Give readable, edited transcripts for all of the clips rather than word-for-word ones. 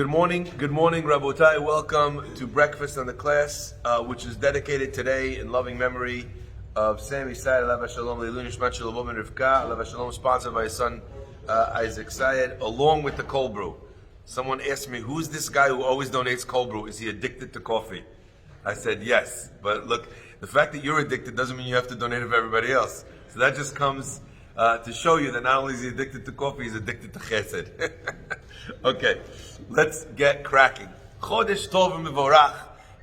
Good morning, Rabotai. Welcome to breakfast and the class, which is dedicated today in loving memory of Sammy Sayed, Alav Shalom, Leilun Nishmat Shalom and Rivka, Alav Shalom, sponsored by his son Isaac Sayed, along with the cold brew. Someone asked me, who's this guy who always donates cold brew? Is he addicted to coffee? I said yes, but look, the fact that you're addicted doesn't mean you have to donate it for everybody else. So that just comes to show you that not only is he addicted to coffee, he's addicted to chesed. Okay, let's get cracking. Chodesh Tov Mevorach,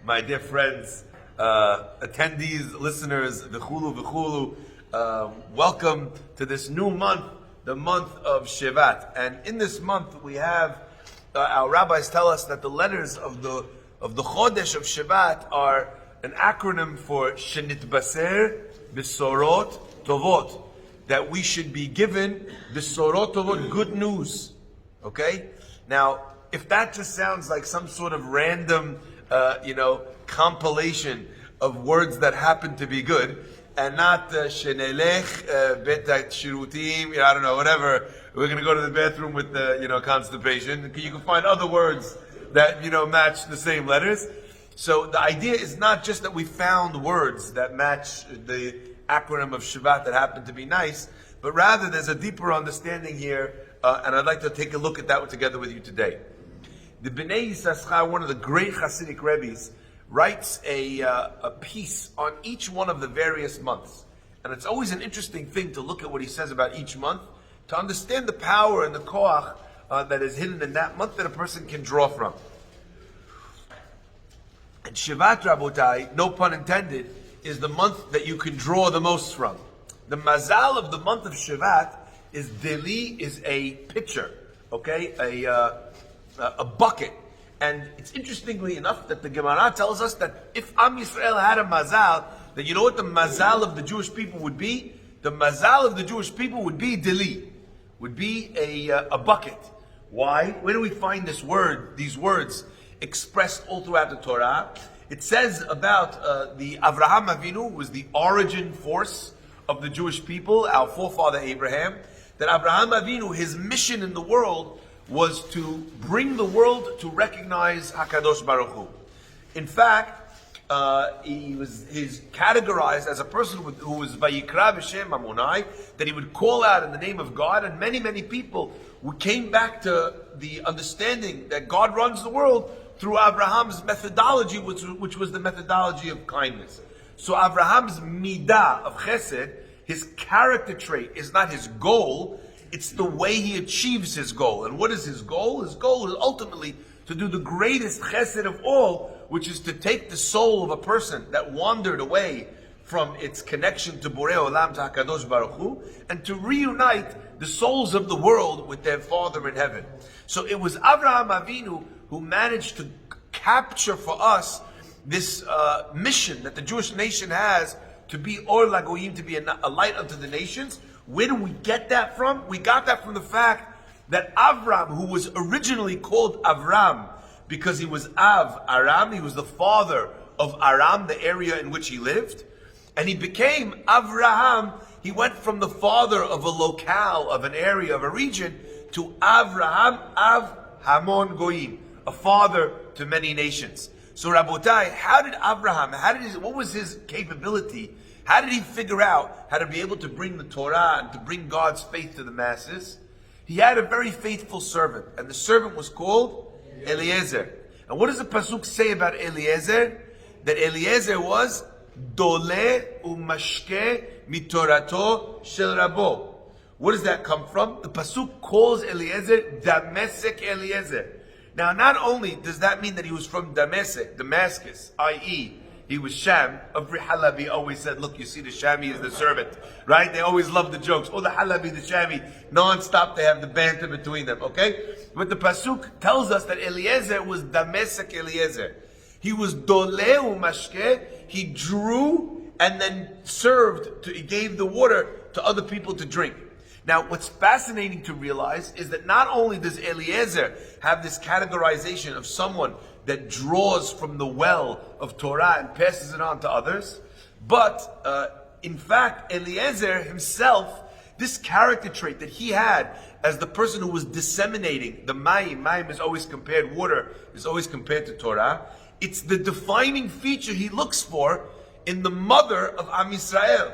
my dear friends, attendees, listeners, v'chulu. Welcome to this new month, the month of Shevat. And in this month, we have our rabbis tell us that the letters of the Chodesh of Shevat are an acronym for Shenitbaser Besorot Tovot, that we should be given Besorot Tovot, good news. Okay? Now, if that just sounds like some sort of random, compilation of words that happen to be good, and not Shenelech Betat Shirutim, I don't know, whatever. We're going to go to the bathroom with constipation. You can find other words that match the same letters. So the idea is not just that we found words that match the acronym of Shevat that happen to be nice, but rather there's a deeper understanding here. And I'd like to take a look at that together with you today. The Bnei Yissaschar, one of the great Hasidic Rebbes, writes a piece on each one of the various months. And it's always an interesting thing to look at what he says about each month, to understand the power and the koach that is hidden in that month that a person can draw from. And Shevat, Rabotai, no pun intended, is the month that you can draw the most from. The mazal of the month of Shevat is Deli is a pitcher, okay, a bucket. And it's interestingly enough that the Gemara tells us that if Am Yisrael had a mazal, then you know what the mazal of the Jewish people would be? The mazal of the Jewish people would be Deli, would be a bucket. Why? Where do we find these words expressed all throughout the Torah? It says about the Avraham Avinu, who was the origin force of the Jewish people, our forefather Abraham, that Avraham Avinu, his mission in the world was to bring the world to recognize HaKadosh Baruch Hu. In fact, he's categorized as a person who was Vayikra B'Shem Amonai, that he would call out in the name of God, and many, many people came back to the understanding that God runs the world through Abraham's methodology, which was the methodology of kindness. So Abraham's midah of chesed, his character trait, is not his goal, it's the way he achieves his goal. And what is his goal? His goal is ultimately to do the greatest chesed of all, which is to take the soul of a person that wandered away from its connection to Borei Olam, to HaKadosh Baruch Hu, and to reunite the souls of the world with their Father in heaven. So it was Avraham Avinu who managed to capture for us this mission that the Jewish nation has, to be Or Lagoyim, to be a light unto the nations. Where do we get that from? We got that from the fact that Avram, who was originally called Avram because he was Av Aram, he was the father of Aram, the area in which he lived, and he became Avraham. He went from the father of a locale, of an area, of a region, to Avraham, Av Hamon Goyim, a father to many nations. So Rabotai, how did Abraham, what was his capability? How did he figure out how to be able to bring the Torah and to bring God's faith to the masses? He had a very faithful servant, and the servant was called Eliezer. And what does the Pasuk say about Eliezer? That Eliezer was Dole umashke mitorato shel rabo. What does that come from? The Pasuk calls Eliezer Damesek Eliezer. Now, not only does that mean that he was from Damascus, i.e., he was Sham. Every Halabi always said, look, you see, the Shami is the servant, right? They always love the jokes. Oh, the Halabi, the Shami, non-stop, they have the banter between them, okay? But the Pasuk tells us that Eliezer was Damesek Eliezer. He was Doleu Mashke, he drew and then he gave the water to other people to drink. Now, what's fascinating to realize is that not only does Eliezer have this categorization of someone that draws from the well of Torah and passes it on to others, but in fact, Eliezer himself this character trait that he had as the person who was disseminating the mayim. Mayim is always compared, water is always compared to Torah. It's the defining feature he looks for in the mother of Am Yisrael.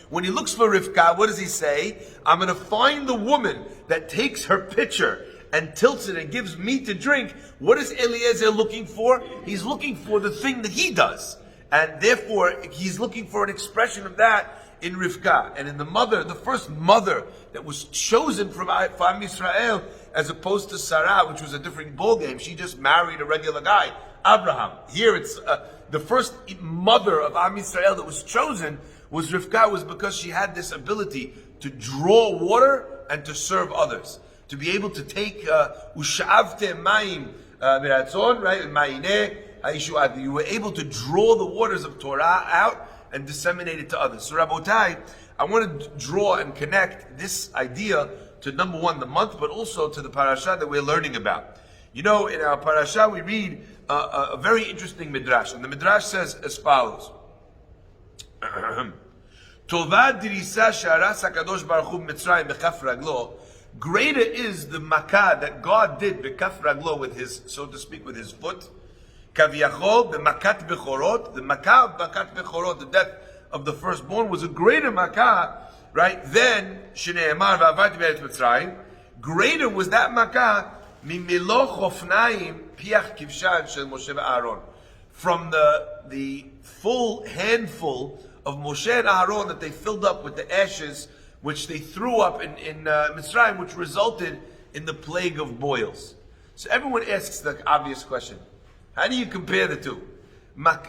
When he looks for Rivka, what does he say? I'm going to find the woman that takes her pitcher and tilts it and gives me to drink. What is Eliezer looking for? He's looking for the thing that he does. And therefore, he's looking for an expression of that in Rivka. And in the mother, the first mother that was chosen from Am Yisrael, as opposed to Sarah, which was a different ballgame. She just married a regular guy, Abraham. Here it's the first mother of Am Yisrael that was chosen was Rivka, was because she had this ability to draw water and to serve others. To be able to take Ush'avte Mayim Miratzon, right? Mayineh, you were able to draw the waters of Torah out and disseminate it to others. So Rabotai, I want to draw and connect this idea to number one, the month, but also to the parasha that we're learning about. You know, in our parasha we read a very interesting midrash, and the midrash says as follows. Greater is the makah that God did bekaf raglo, with his, so to speak, with his foot. Kaviyachol b'makat bechorot, the makah of makat bechorot, the death of the firstborn, was a greater makah, right? Than shneimar v'avarti be'eretz Mitzrayim. Greater was that makah mimilo chofnaim piach kivshan shel Moshe v'Aaron, from the full handful of Moshe and Aaron that they filled up with the ashes which they threw up in Mitzrayim, which resulted in the plague of boils. So everyone asks the obvious question: how do you compare the two?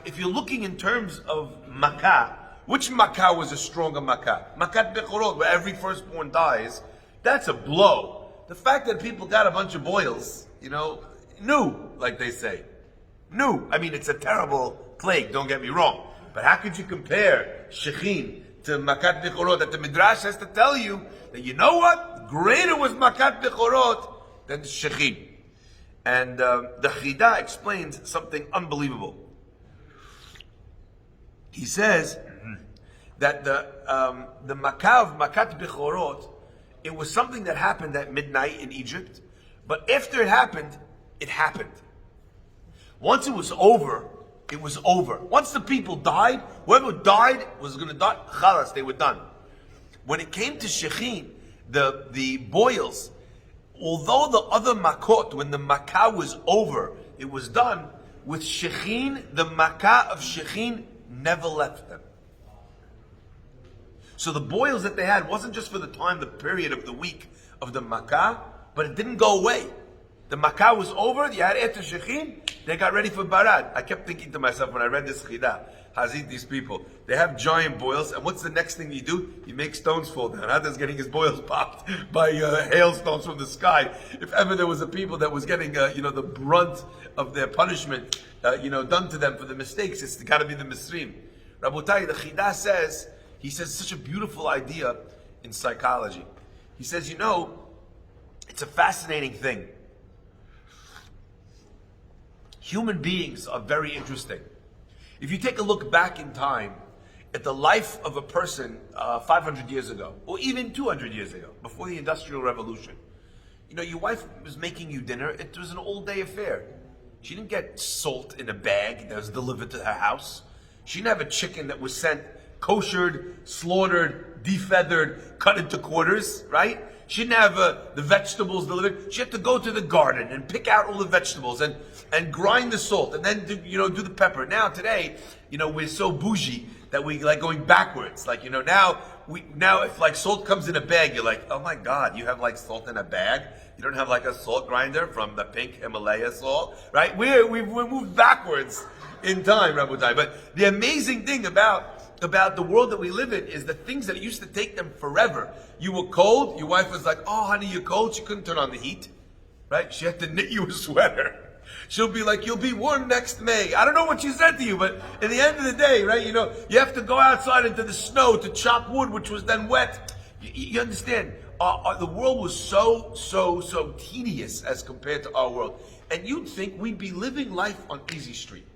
If you're looking in terms of makah, which makah was a stronger makah? Makat bechorot, where every firstborn dies, that's a blow. The fact that people got a bunch of boils, new, like they say. New. I mean, it's a terrible plague, don't get me wrong. But how could you compare Shechin to Makat Bechorot? That the Midrash has to tell you that, you know what? Greater was Makat Bechorot than Shechin. And the Chida explains something unbelievable. He says that the Makah of Makat Bechorot, it was something that happened at midnight in Egypt, but after it happened, it happened. Once it was over, it was over. Once the people died, whoever died was going to die, chalas, they were done. When it came to Shechin, the boils, although the other makot, when the makah was over, it was done, with Shechin, the makah of Shechin never left them. So the boils that they had wasn't just for the time, the period of the week of the makah, but it didn't go away. The makah was over, you had after Shechin, they got ready for Barad. I kept thinking to myself when I read this Chidah, Hazit, these people, they have giant boils, and what's the next thing you do? You make stones fall down. Hada's getting his boils popped by hailstones from the sky. If ever there was a people that was getting, the brunt of their punishment, done to them for the mistakes, it's got to be the Misrim. Rabotai, the Chidah says, he says such a beautiful idea in psychology. He says, it's a fascinating thing. Human beings are very interesting. If you take a look back in time at the life of a person 500 years ago, or even 200 years ago, before the Industrial Revolution, your wife was making you dinner. It was an all-day affair. She didn't get salt in a bag that was delivered to her house. She didn't have a chicken that was sent koshered, slaughtered, defeathered, cut into quarters, right? She didn't have the vegetables delivered. She had to go to the garden and pick out all the vegetables and grind the salt and then do the pepper. Now today, we're so bougie that we like going backwards. Like, now if like salt comes in a bag, you're like, oh my God, you have like salt in a bag? You don't have like a salt grinder from the pink Himalaya salt, right? We've moved backwards in time, Rabotai. But the amazing thing about the world that we live in is the things that used to take them forever. You were cold, your wife was like, oh honey, you're cold. She couldn't turn on the heat, right? She had to knit you a sweater. She'll be like, you'll be warm next May. I don't know what she said to you, but at the end of the day, right, you have to go outside into the snow to chop wood, which was then wet. You understand? The world was so tedious as compared to our world. And you'd think we'd be living life on easy street.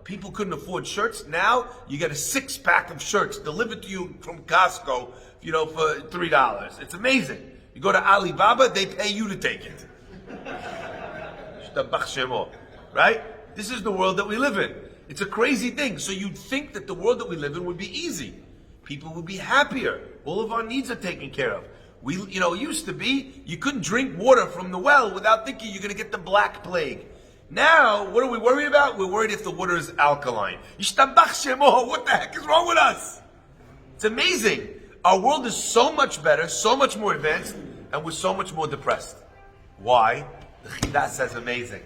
people couldn't afford shirts. Now you get a 6-pack of shirts delivered to you from Costco, for $3. It's amazing. You go to Alibaba, they pay you to take it. Right? This is the world that we live in. It's a crazy thing. So you'd think that the world that we live in would be easy. People would be happier. All of our needs are taken care of. It used to be, you couldn't drink water from the well without thinking you're going to get the Black Plague. Now, what are we worried about? We're worried if the water is alkaline. What the heck is wrong with us? It's amazing. Our world is so much better, so much more advanced, and we're so much more depressed. Why? The Chidah says amazing.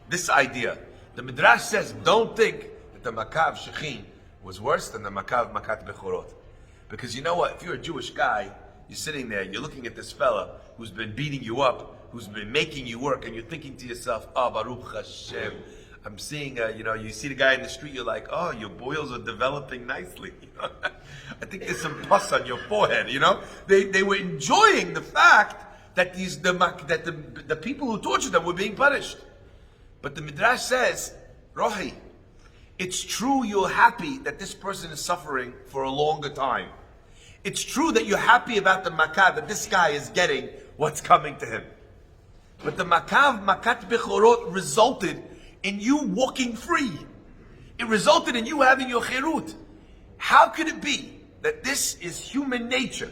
This idea. The Midrash says, don't think that the Makkah of Shechin was worse than the Makkah of Makat Bechorot. Because you know what? If you're a Jewish guy, you're sitting there, you're looking at this fella who's been beating you up, who's been making you work, and you're thinking to yourself, Baruch Hashem. I'm seeing, you see the guy in the street, you're like, your boils are developing nicely. I think there's some pus on your forehead, They were enjoying the fact that the people who tortured them were being punished. But the Midrash says, Rohi, it's true you're happy that this person is suffering for a longer time. It's true that you're happy about the Makkah, that this guy is getting what's coming to him. But the Makkah of Makat Bechorot resulted in you walking free. It resulted in you having your chirut. How could it be that this is human nature?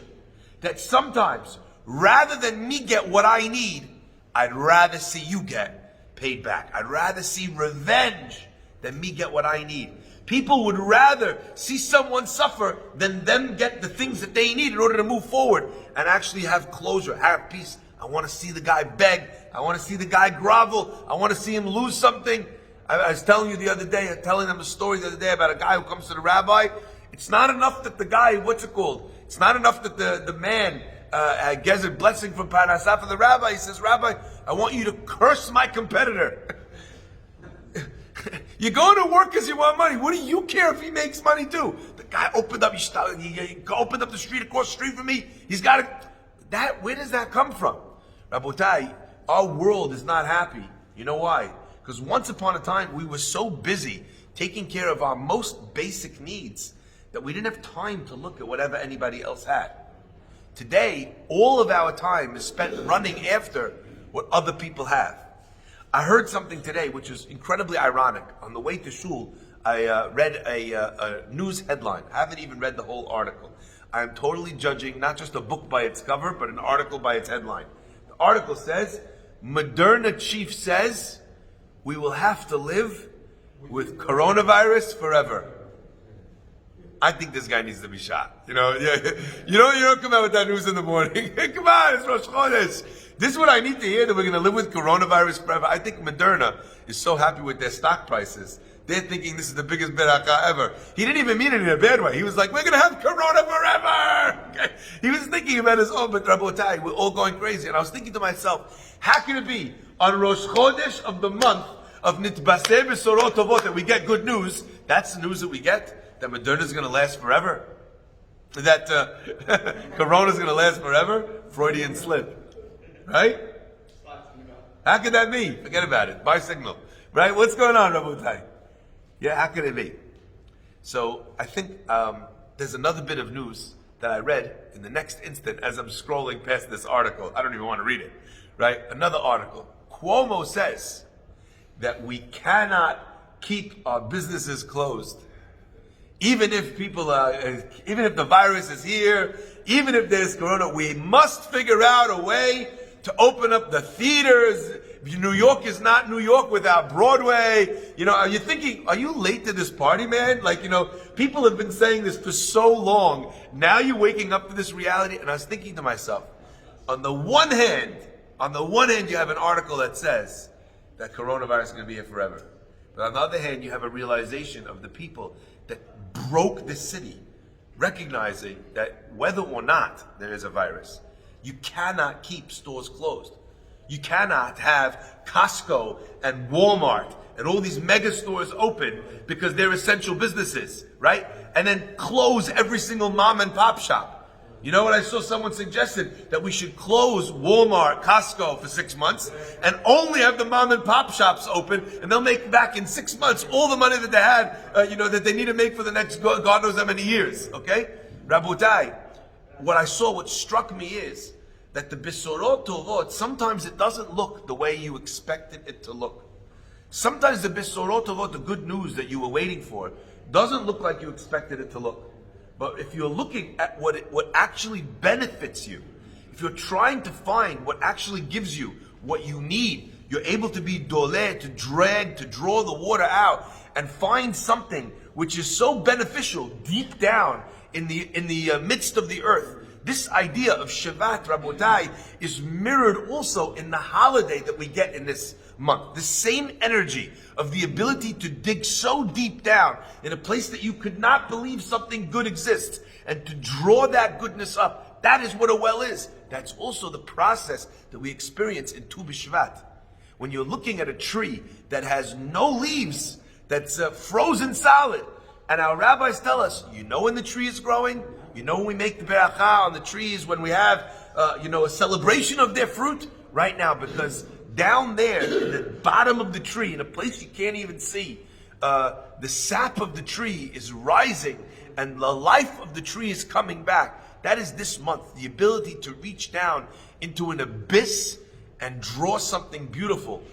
That sometimes, rather than me get what I need, I'd rather see you get paid back. I'd rather see revenge than me get what I need. People would rather see someone suffer than them get the things that they need in order to move forward and actually have closure, have peace. I want to see the guy beg. I want to see the guy grovel. I want to see him lose something. I was telling you the other day, telling them a story the other day about a guy who comes to the rabbi. It's not enough that the guy, it's not enough that the man gets a blessing from Parnassah for the rabbi. He says, Rabbi, I want you to curse my competitor. You're going to work because you want money. What do you care if he makes money too? The guy opened up, he opened up the street across the street from me. He's got it. Where does that come from? Rabotai, our world is not happy. You know why? Because once upon a time, we were so busy taking care of our most basic needs that we didn't have time to look at whatever anybody else had. Today, all of our time is spent running after what other people have. I heard something today which is incredibly ironic. On the way to shul, I read a news headline. I haven't even read the whole article. I'm totally judging not just a book by its cover, but an article by its headline. The article says, Moderna chief says, we will have to live with coronavirus forever. I think this guy needs to be shot. You don't come out with that news in the morning. Come on, it's Rosh Chodesh. This is what I need to hear, that we're going to live with coronavirus forever. I think Moderna is so happy with their stock prices. They're thinking this is the biggest beraka ever. He didn't even mean it in a bad way. He was like, we're going to have corona forever. Okay? He was thinking about his own, but Rabotai, we're all going crazy. And I was thinking to myself, how can it be on Rosh Chodesh of the month of Nitbaseh B'sorot Tovot that we get good news? That's the news that we get, that Moderna is going to last forever. That corona is going to last forever. Freudian slip. Right? How could that be? Forget about it. Buy signal. Right? What's going on, Rabotai? Yeah, how could it be? So I think there's another bit of news that I read in the next instant as I'm scrolling past this article. I don't even want to read it. Right? Another article. Cuomo says that we cannot keep our businesses closed. Even if even if the virus is here, even if there's corona, we must figure out a way to open up the theaters. New York is not New York without Broadway. Are you thinking, are you late to this party, man? People have been saying this for so long. Now you're waking up to this reality. And I was thinking to myself, on the one hand, you have an article that says that coronavirus is going to be here forever. But on the other hand, you have a realization of the people that broke this city, recognizing that whether or not there is a virus, you cannot keep stores closed. You cannot have Costco and Walmart and all these mega stores open because they're essential businesses, right? And then close every single mom and pop shop. You know what I saw? Someone suggested that we should close Walmart, Costco for 6 months and only have the mom and pop shops open, and they'll make back in 6 months all the money that they had, that they need to make for the next God knows how many years. Okay? Rabotai, what struck me is that the Besorot Tovot, sometimes it doesn't look the way you expected it to look. Sometimes the Besorot Tovot, the good news that you were waiting for, doesn't look like you expected it to look. But if you're looking at what actually benefits you, if you're trying to find what actually gives you what you need, you're able to be dole, to drag, to draw the water out, and find something which is so beneficial deep down in the midst of the earth. This idea of Shevat, Rabotai, is mirrored also in the holiday that we get in this month. The same energy of the ability to dig so deep down in a place that you could not believe something good exists, and to draw that goodness up. That is what a well is. That's also the process that we experience in Tu B'Shvat. When you're looking at a tree that has no leaves, that's frozen solid, and our rabbis tell us, when the tree is growing, when we make the beracha on the trees, when we have, a celebration of their fruit, right now, because down there, in the bottom of the tree, in a place you can't even see, the sap of the tree is rising, and the life of the tree is coming back. That is this month, the ability to reach down into an abyss and draw something beautiful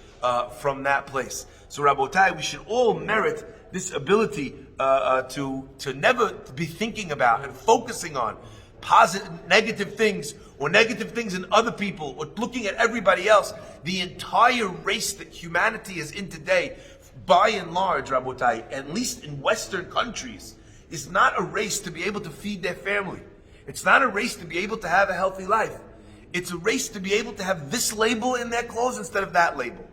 from that place. So Rabotai, we should all merit this ability to never be thinking about and focusing on negative things or negative things in other people or looking at everybody else. The entire race that humanity is in today, by and large, Rabotai, at least in Western countries, is not a race to be able to feed their family. It's not a race to be able to have a healthy life. It's a race to be able to have this label in their clothes instead of that label.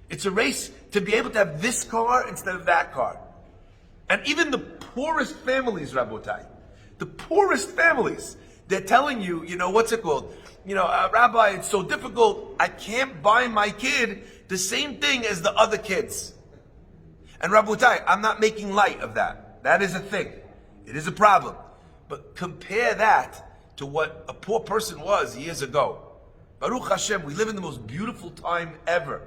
It's a race to be able to have this car instead of that car. And even the poorest families, Rabotai, the poorest families, they're telling you, what's it called? Rabbi, it's so difficult. I can't buy my kid the same thing as the other kids. And Rabotai, I'm not making light of that. That is a thing. It is a problem. But compare that to what a poor person was years ago. Baruch Hashem, we live in the most beautiful time ever.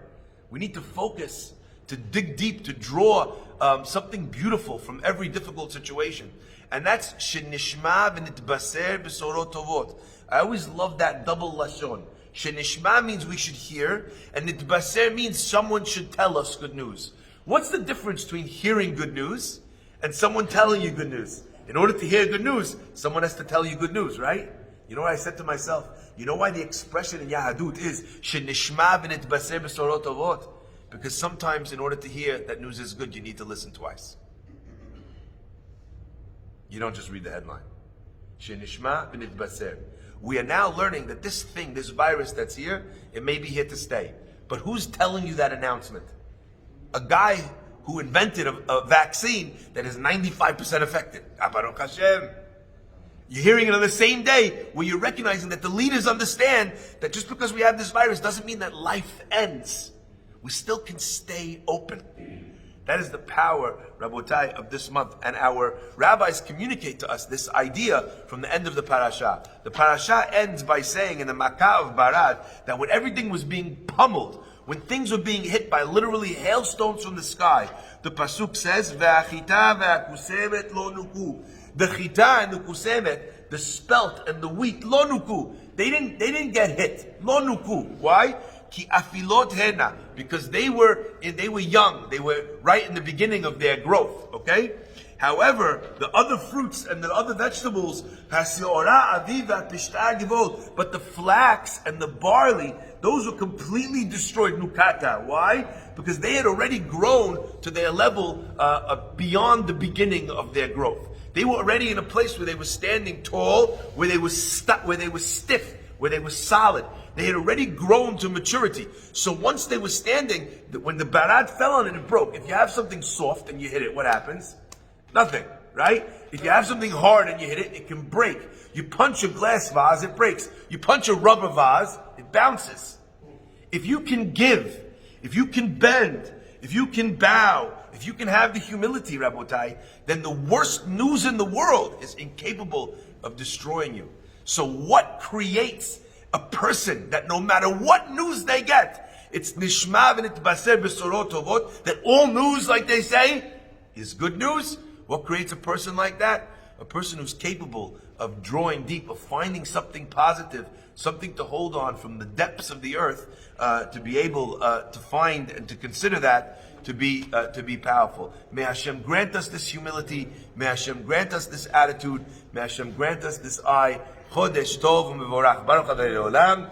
We need to focus, to dig deep, to draw something beautiful from every difficult situation. And that's Shenishma v'nitbaser b'sorot tovot. I always love that double lashon. Shenishma means we should hear, and nitbaser means someone should tell us good news. What's the difference between hearing good news and someone telling you good news? In order to hear good news, someone has to tell you good news, right? You know what I said to myself? You know why the expression in Yahadut is Shenishma v'nitbaser b'sorot tovot? Because sometimes in order to hear that news is good, you need to listen twice. You don't just read the headline. Shenishma v'nitbaser. We are now learning that this thing, this virus that's here, it may be here to stay. But who's telling you that announcement? A guy who invented a vaccine that is 95% effective. Baruch Hashem. You're hearing it on the same day where you're recognizing that the leaders understand that just because we have this virus doesn't mean that life ends. We still can stay open. That is the power, Rabotai, of this month. And our rabbis communicate to us this idea from the end of the parasha. The parasha ends by saying in the Makkah of Barad that when everything was being pummeled, when things were being hit by literally hailstones from the sky, the pasuk says, "Ve'achita ve'akusemet lo nuku." The chita and the kusemet, the spelt and the wheat, lo nuku. They didn't get hit. Lo nuku. Why? Ki afilot hena, because they were young, they were right in the beginning of their growth. Okay. However, the other fruits and the other vegetables, but the flax and the barley, those were completely destroyed. Nukata. Why? Because they had already grown to their level beyond the beginning of their growth. They were already in a place where they were standing tall, where they were stiff, where they were solid. They had already grown to maturity. So once they were standing, when the barad fell on it, it broke. If you have something soft and you hit it, what happens? Nothing, right? If you have something hard and you hit it, it can break. You punch a glass vase, it breaks. You punch a rubber vase, it bounces. If you can give, if you can bend, if you can bow, if you can have the humility, Rabotai, then the worst news in the world is incapable of destroying you. So what creates a person that no matter what news they get, it's nishma v'nitbaser besorot tovot, that all news, like they say, is good news? What creates a person like that? A person who's capable of drawing deep, of finding something positive, something to hold on from the depths of the earth, to be able to find and to consider that to be powerful. May Hashem grant us this humility. May Hashem grant us this attitude. May Hashem grant us this eye. Chodesh Tov u'Mevorach. Baruch Adonai Le'olam.